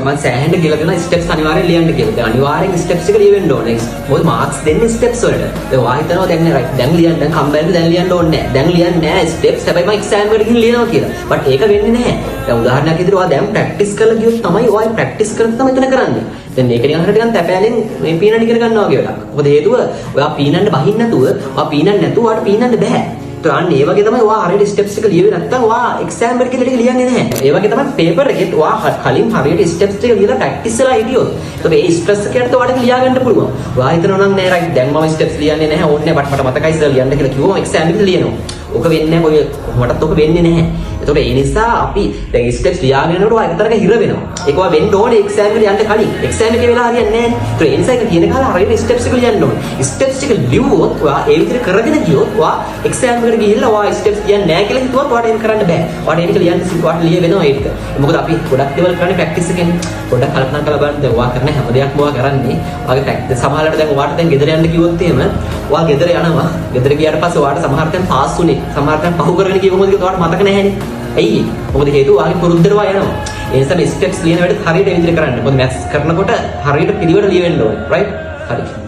මම සෑහෙන්න කියලා දෙනවා ස්ටෙප්ස් අනිවාර්යෙන් ලියන්න කියලා. දැන් අනිවාර්යෙන් ස්ටෙප්ස් එක ලියවෙන්න ඕනේ. මොකද මාක්ස් දෙන්නේ ස්ටෙප්ස් වලට. දැන් ඔයා හිතනවා දැන් රයිට් දැන් ලියන්න දැන් කම්බයින්ඩ් දැන් ලියන්න ඕනේ නැහැ. දැන් ලියන්නේ නැහැ ස්ටෙප්ස්. හැබැයි මම එක්සෑම් එකට ගිහින් ලියනවා කියලා. බට් ඒක වෙන්නේ නැහැ. දැන් උදාහරණයක් විදිහට ඔයා දැන් ප්‍රැක්ටිස් කරලා ගියොත් තමයි ඔයා ප්‍රැක්ටිස් කරලා තමයි එතන කරන්නේ. දැන් මේක නිකන් හරියට නිකන් තැපෑලෙන් මේ පීනන්න ඉගෙන ගන්නවා කියලා. මොකද හේතුව ඔයා පීනන්න බහින්න නැතුව ඔයා පීනන්න නැතුව ඔයාට පීනන්න බෑ. අන්න ඒ වගේ තමයි ඔයා හරියට ස්ටෙප්ස් එක ලියුවේ නැත්නම් ඔයා එක්සෑම් එකට කියලා ටික ලියන්නේ නැහැ. ඒ වගේ තමයි පේපර් එකෙත් ඔයා කලින් හරියට ස්ටෙප්ස් ටික ලියලා ප්‍රැක්ටිස් කරලා හිටියොත් එතකොට ඒ ස්ට්‍රෙස් එකට ඔයාට ලියා ගන්න පුළුවන්. ඔයා හිතනවා නම් නෑ රයිට් දැන් මම ස්ටෙප්ස් ලියන්නේ නැහැ ඕනේ බට් මට මතකයි සර් ලියන්න කියලා කිව්වම එක්සෑම් එකට ලියනවා. ඔක වෙන්නේ නැහැ කොහොමඩත් ඔක වෙන්නේ නැහැ. එතකොට ඒ නිසා අපි දැන් ස්ටෙප්ස් ලියාගෙන යනකොට ඔයා එකතරක හිර වෙනවා. ඒක ඔයා වෙන්න ඕනේ එක්සෑම් එකට යන්න කලින්. එක්සෑම් එකේ වෙලා හරියන්නේ නැහැ. ඒ නිසා ඒක කියන කාලේ හරියට ස්ටෙප්ස් එක ලියන්න ඕනේ. ස්ටෙප්ස් එක ලිව්වොත් ඔයා ඒ විදිහට කරගෙන ගියොත් ඔයා එක්සෑම් එකට ගිහිල්ලා ඔයා ස්ටෙප්ස් කියන්නේ නැහැ කියලා හිතුවත් ඔයාට ඒක කරන්න බෑ. ඔයාට ඒක ලියන්න ඔයාට ලිය වෙනවා ඒක. මොකද අපි ගොඩක් දේවල් කරන්නේ ප්‍රැක්ටිස් එකෙන්. පොඩ්ඩක් කල්පනා කරලා බලන්න දැන් ඔයා කරන හැම දෙයක්ම ඔයා කරන්නේ ඔයාගේ ප්‍රැක්ටිස් සමහරවිට දැන් ඔයාට දැන් ගෙදර යන්න කිව්වොත් එහෙම ඔයා ගෙදර යනවා. ගෙදර ගියාට පස්සේ ඔයාට සමහර තැන් පාස් වුනේ. සමහර තැන් පහු කරගෙන ගිය කොහොමද කියලා ඔයාට මතක නැහැනේ. ඇයි? මොකද හේතුව ඔයාගේ පුරුද්දට ඔයා යනවා. ඒ නිසා මේ ස්ටෙප්ස් ලියන වැඩ හරියට ඒ විදිහට කරන්න. මොකද මැත්ස් කරනකොට හරියට පිළිවෙල ලියවෙන්න ඕනේ. රයිට්? හරි.